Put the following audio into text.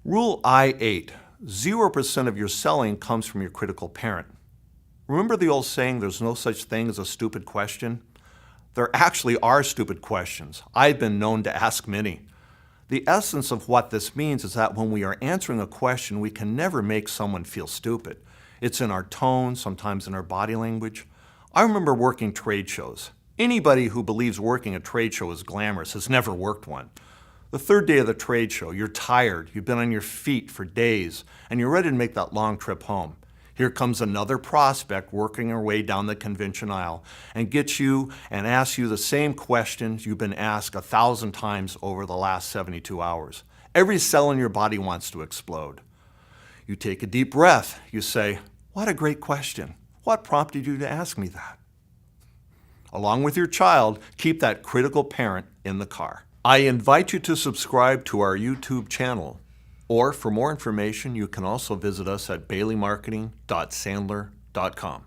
Rule I-8, 0% of your selling comes from your critical parent. Remember the old saying, there's no such thing as a stupid question? There actually are stupid questions. I've been known to ask many. The essence of what this means is that when we are answering a question, we can never make someone feel stupid. It's in our tone, sometimes in our body language. I remember working trade shows. Anybody who believes working a trade show is glamorous has never worked one. The third day of the trade show, you're tired, you've been on your feet for days, and you're ready to make that long trip home. Here comes another prospect working her way down the convention aisle and gets you and asks you the same questions you've been asked 1,000 times over the last 72 hours. Every cell in your body wants to explode. You take a deep breath. You say, "What a great question. What prompted you to ask me that?" Along with your child, keep that critical parent in the car. I invite you to subscribe to our YouTube channel. Or for more information, you can also visit us at baileymarketing.sandler.com.